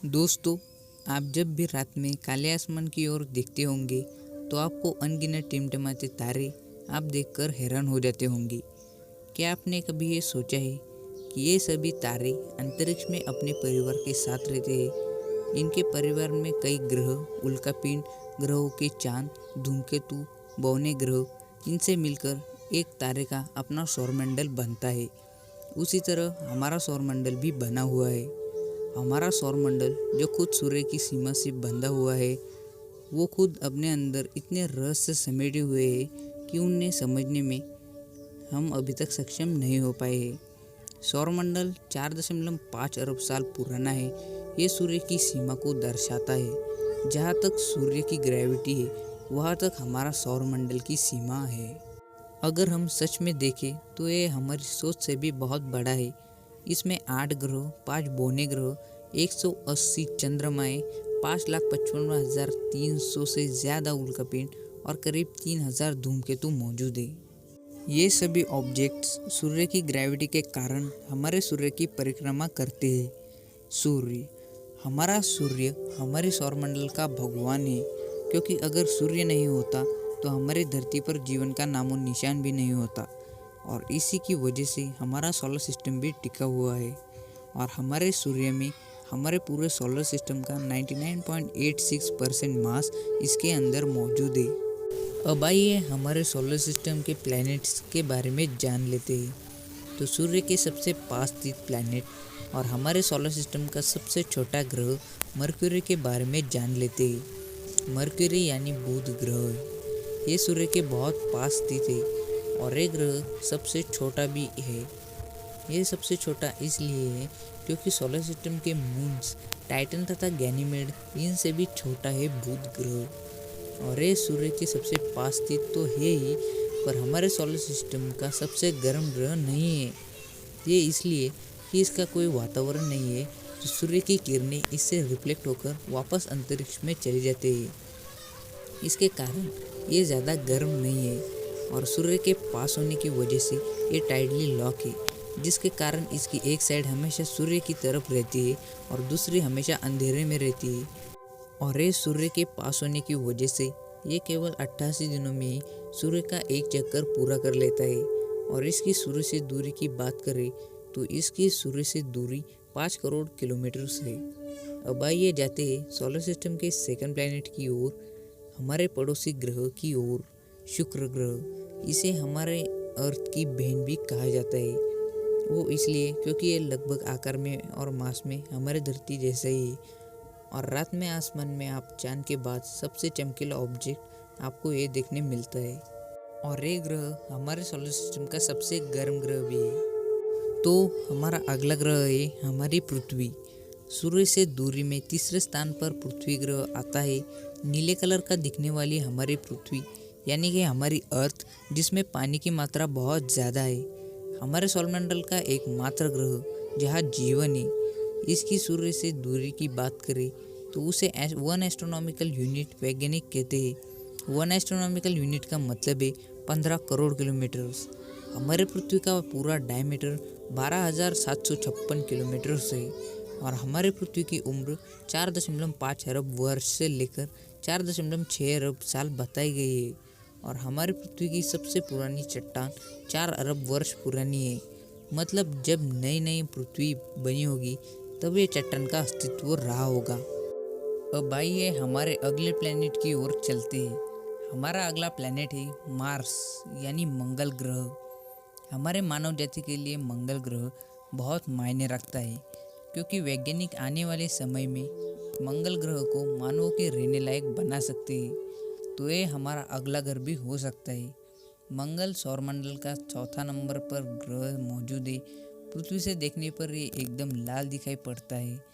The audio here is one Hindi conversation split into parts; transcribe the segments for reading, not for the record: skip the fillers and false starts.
दोस्तों, आप जब भी रात में काले आसमान की ओर देखते होंगे तो आपको अनगिनत टिमटिमाते तारे आप देखकर हैरान हो जाते होंगे। क्या आपने कभी ये सोचा है कि ये सभी तारे अंतरिक्ष में अपने परिवार के साथ रहते हैं? इनके परिवार में कई ग्रह, उल्कापिंड, ग्रहों के चांद, धूमकेतु, बौने ग्रह, इनसे मिलकर एक तारे का अपना सौरमंडल बनता है। उसी तरह हमारा सौरमंडल भी बना हुआ है। हमारा सौरमंडल जो खुद सूर्य की सीमा से बंधा हुआ है, वो खुद अपने अंदर इतने रहस्य समेटे हुए हैं कि उन्हें समझने में हम अभी तक सक्षम नहीं हो पाए हैं। सौरमंडल 4.5 अरब साल पुराना है। ये सूर्य की सीमा को दर्शाता है। जहाँ तक सूर्य की ग्रेविटी है, वहाँ तक हमारा सौरमंडल की सीमा है। अगर हम सच में देखें तो ये हमारी सोच से भी बहुत बड़ा है। इसमें 8 ग्रह, 5 बौने ग्रह, 180 चंद्रमाएँ, 5,55,300 से ज़्यादा उल्कापिंड और करीब 3,000 धूमकेतु मौजूद है। ये सभी ऑब्जेक्ट्स सूर्य की ग्रेविटी के कारण हमारे सूर्य की परिक्रमा करते हैं। सूर्य हमारे सौरमंडल का भगवान है, क्योंकि अगर सूर्य नहीं होता तो हमारी धरती पर जीवन का नामो निशान भी नहीं होता। और इसी की वजह से हमारा सोलर सिस्टम भी टिका हुआ है। और हमारे सूर्य में हमारे पूरे सोलर सिस्टम का 99.86% मास इसके अंदर मौजूद है। अब आइए हमारे सोलर सिस्टम के प्लैनेट्स के बारे में जान लेते हैं। तो सूर्य के सबसे पास स्थित प्लैनेट और हमारे सोलर सिस्टम का सबसे छोटा ग्रह मरक्यूरी के बारे में जान लेते हैं। मरक्यूरी यानी बुध ग्रह, ये सूर्य के बहुत पास स्थित है और ये ग्रह सबसे छोटा भी है। ये सबसे छोटा इसलिए है क्योंकि सोलर सिस्टम के मून्स टाइटन तथा गैनीमेड इनसे भी छोटा है बुध ग्रह। और ये सूर्य के सबसे पास स्थित तो है ही, पर हमारे सोलर सिस्टम का सबसे गर्म ग्रह नहीं है। ये इसलिए कि इसका कोई वातावरण नहीं है, तो सूर्य की किरणें इससे रिफ्लेक्ट होकर वापस अंतरिक्ष में चली जाती है। इसके कारण ये ज़्यादा गर्म नहीं है और सूर्य के पास होने की वजह से ये टाइडली लॉक है, जिसके कारण इसकी एक साइड हमेशा सूर्य की तरफ रहती है और दूसरी हमेशा अंधेरे में रहती है। और ये सूर्य के पास होने की वजह से ये केवल 88 दिनों में ही सूर्य का एक चक्कर पूरा कर लेता है। और इसकी सूर्य से दूरी की बात करें तो इसकी सूर्य से दूरी 5 करोड़ किलोमीटर है। अब आइए जाते हैं सोलर सिस्टम के सेकंड प्लैनेट की ओर, हमारे पड़ोसी ग्रह की ओर, शुक्र ग्रह। इसे हमारे अर्थ की बहन भी कहा जाता है। वो इसलिए क्योंकि ये लगभग आकार में और मास में हमारे धरती जैसा ही है। और रात में आसमान में आप चांद के बाद सबसे चमकीला ऑब्जेक्ट आपको ये देखने मिलता है। और ये ग्रह हमारे सोलर सिस्टम का सबसे गर्म ग्रह भी है। तो हमारा अगला ग्रह है हमारी पृथ्वी। सूर्य से दूरी में तीसरे स्थान पर पृथ्वी ग्रह आता है। नीले कलर का दिखने वाली हमारी पृथ्वी यानी कि हमारी अर्थ, जिसमें पानी की मात्रा बहुत ज़्यादा है, हमारे सौरमंडल का एकमात्र ग्रह जहाँ जीवन है। इसकी सूर्य से दूरी की बात करें तो उसे 1 एस्ट्रोनॉमिकल यूनिट वैज्ञानिक कहते हैं। 1 एस्ट्रोनॉमिकल यूनिट का मतलब है 15 करोड़ किलोमीटर्स। हमारे पृथ्वी का पूरा डायमीटर 12,756 किलोमीटर है और हमारे पृथ्वी की उम्र 4.5 अरब वर्ष से लेकर 4.6 अरब साल बताई गई है। और हमारी पृथ्वी की सबसे पुरानी चट्टान 4 अरब वर्ष पुरानी है। मतलब जब नई नई पृथ्वी बनी होगी तब ये चट्टान का अस्तित्व रहा होगा। अब आइए हमारे अगले प्लेनेट की ओर चलते हैं। हमारा अगला प्लेनेट है मार्स यानी मंगल ग्रह। हमारे मानव जाति के लिए मंगल ग्रह बहुत मायने रखता है, क्योंकि वैज्ञानिक आने वाले समय में मंगल ग्रह को मानवों के रहने लायक बना सकते हैं। तो ये हमारा अगला ग्रह भी हो सकता है। मंगल सौरमंडल का चौथा नंबर पर ग्रह मौजूद है। पृथ्वी से देखने पर ये एकदम लाल दिखाई पड़ता है।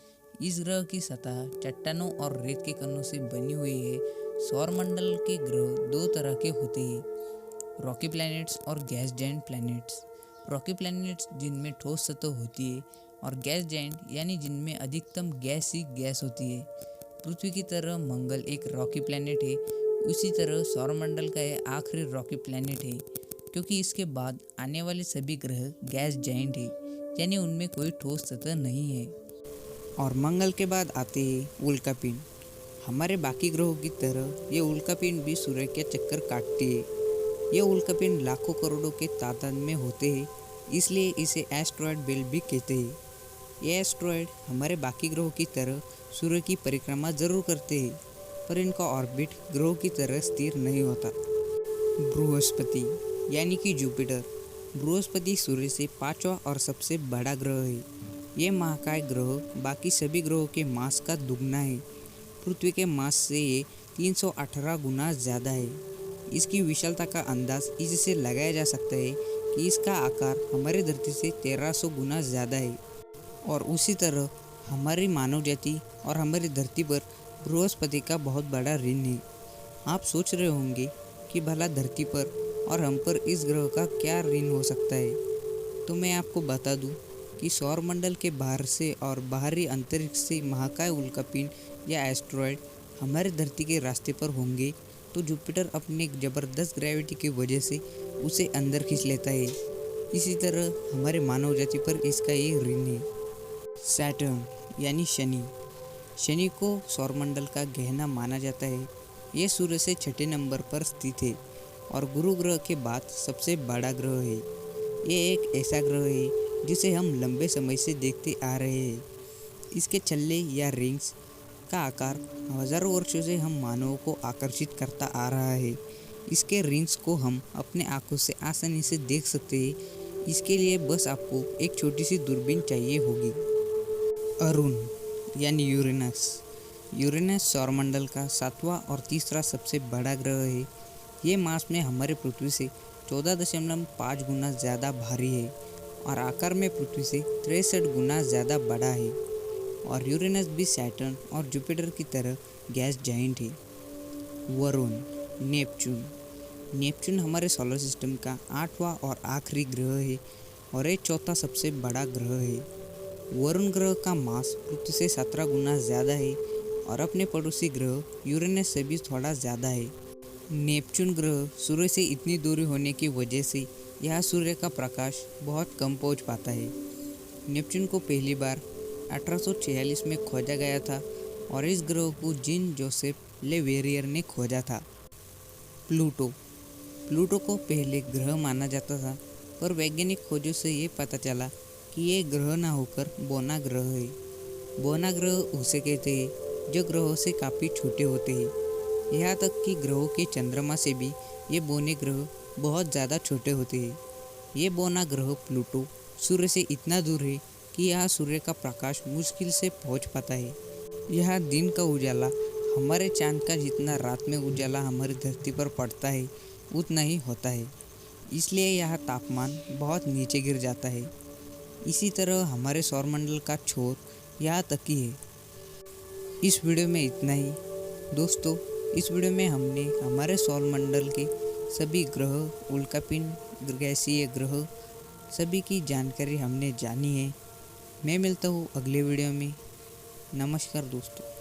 इस ग्रह की सतह चट्टानों और रेत के कणों से बनी हुई है। सौरमंडल के ग्रह 2 तरह के होते हैं, रॉकी प्लैनेट्स और gas giant planets. Rocky planets जिनमें ठोस सतह होती है और गैस जायंट यानी जिनमें अधिकतम गैस ही गैस होती है। पृथ्वी की तरह मंगल एक रॉकी प्लैनेट है। उसी तरह सौरमंडल का यह आखिरी रॉकी प्लैनेट है, क्योंकि इसके बाद आने वाले सभी ग्रह गैस जायंट है, यानी उनमें कोई ठोस सतह नहीं है। और मंगल के बाद आते हैं उल्कापिंड। हमारे बाकी ग्रहों की तरह ये उल्कापिंड भी सूर्य के चक्कर काटती है। ये उल्कापिंड लाखों करोड़ों के तादाद में होते हैं, इसलिए इसे एस्ट्रॉयड बेल्ट भी कहते हैं। ये एस्ट्रॉयड हमारे बाकी ग्रहों की तरह सूर्य की परिक्रमा जरूर करते हैं, पर इनका ऑर्बिट ग्रहों की तरह स्थिर नहीं होता। बृहस्पति यानी कि जुपिटर। बृहस्पति सूर्य से 5वां और सबसे बड़ा ग्रह है। ये महाकाय ग्रह बाकी सभी ग्रहों के मास का दुगना है। पृथ्वी के मास से ये 318 गुना ज़्यादा है। इसकी विशालता का अंदाज इससे लगाया जा सकता है कि इसका आकार हमारी धरती से 1300 गुना ज़्यादा है। और उसी तरह हमारी मानव जाति और हमारी धरती पर बृहस्पति का बहुत बड़ा ऋण है। आप सोच रहे होंगे कि भला धरती पर और हम पर इस ग्रह का क्या ऋण हो सकता है। तो मैं आपको बता दूं कि सौरमंडल के बाहर से और बाहरी अंतरिक्ष से महाकाय उल्कापिंड या एस्ट्रॉयड हमारे धरती के रास्ते पर होंगे तो जुपिटर अपने ज़बरदस्त ग्रेविटी की वजह से उसे अंदर खींच लेता है। इसी तरह हमारे मानव जाति पर इसका ये ऋण है। सैटर्न यानी शनि। शनि को सौरमंडल का गहना माना जाता है। ये सूर्य से 6ठे नंबर पर स्थित है और गुरु ग्रह के बाद सबसे बड़ा ग्रह है। ये एक ऐसा ग्रह है जिसे हम लंबे समय से देखते आ रहे हैं। इसके छल्ले या रिंग्स का आकार हजारों वर्षों से हम मानवों को आकर्षित करता आ रहा है। इसके रिंग्स को हम अपने आंखों से आसानी से देख सकते हैं। इसके लिए बस आपको एक छोटी सी दूरबीन चाहिए होगी। अरुण यानी यूरेनस। यूरेनस सौरमंडल का 7वां और तीसरा सबसे बड़ा ग्रह है। ये मास में हमारे पृथ्वी से 14.5 गुना ज़्यादा भारी है और आकार में पृथ्वी से 63 गुना ज़्यादा बड़ा है। और यूरेनस भी सैटर्न और जुपिटर की तरह गैस जाइंट है। वरुण नेपच्यून। नेपच्यून हमारे सोलर सिस्टम का 8वां और आखिरी ग्रह है और ये चौथा सबसे बड़ा ग्रह है। वरुण ग्रह का मास पृथ्वी से 17 गुना ज़्यादा है और अपने पड़ोसी ग्रह यूरेनस से भी थोड़ा ज़्यादा है। नेपच्यून ग्रह सूर्य से इतनी दूरी होने की वजह से यहाँ सूर्य का प्रकाश बहुत कम पहुँच पाता है। नेपच्यून को पहली बार 1846 में खोजा गया था और इस ग्रह को जीन जोसेफ लेवेरियर ने खोजा था। प्लूटो। प्लूटो को पहले ग्रह माना जाता था, पर वैज्ञानिक खोजों से ये पता चला कि ये ग्रह ना होकर बौना ग्रह है। बौना ग्रह उसे कहते हैं जो ग्रहों से काफ़ी छोटे होते हैं। यहाँ तक कि ग्रहों के चंद्रमा से भी ये बौने ग्रह बहुत ज़्यादा छोटे होते हैं। ये बौना ग्रह प्लूटो सूर्य से इतना दूर है कि यहाँ सूर्य का प्रकाश मुश्किल से पहुँच पाता है। यहाँ दिन का उजाला हमारे चांद का जितना रात में उजाला हमारी धरती पर पड़ता है उतना ही होता है, इसलिए यहाँ तापमान बहुत नीचे गिर जाता है। इसी तरह हमारे सौरमंडल का छोर यहाँ तक ही है। इस वीडियो में इतना ही दोस्तों। इस वीडियो में हमने हमारे सौरमंडल के सभी ग्रह, उल्कापिंड, गैसीय ग्रह सभी की जानकारी हमने जानी है। मैं मिलता हूँ अगले वीडियो में। नमस्कार दोस्तों।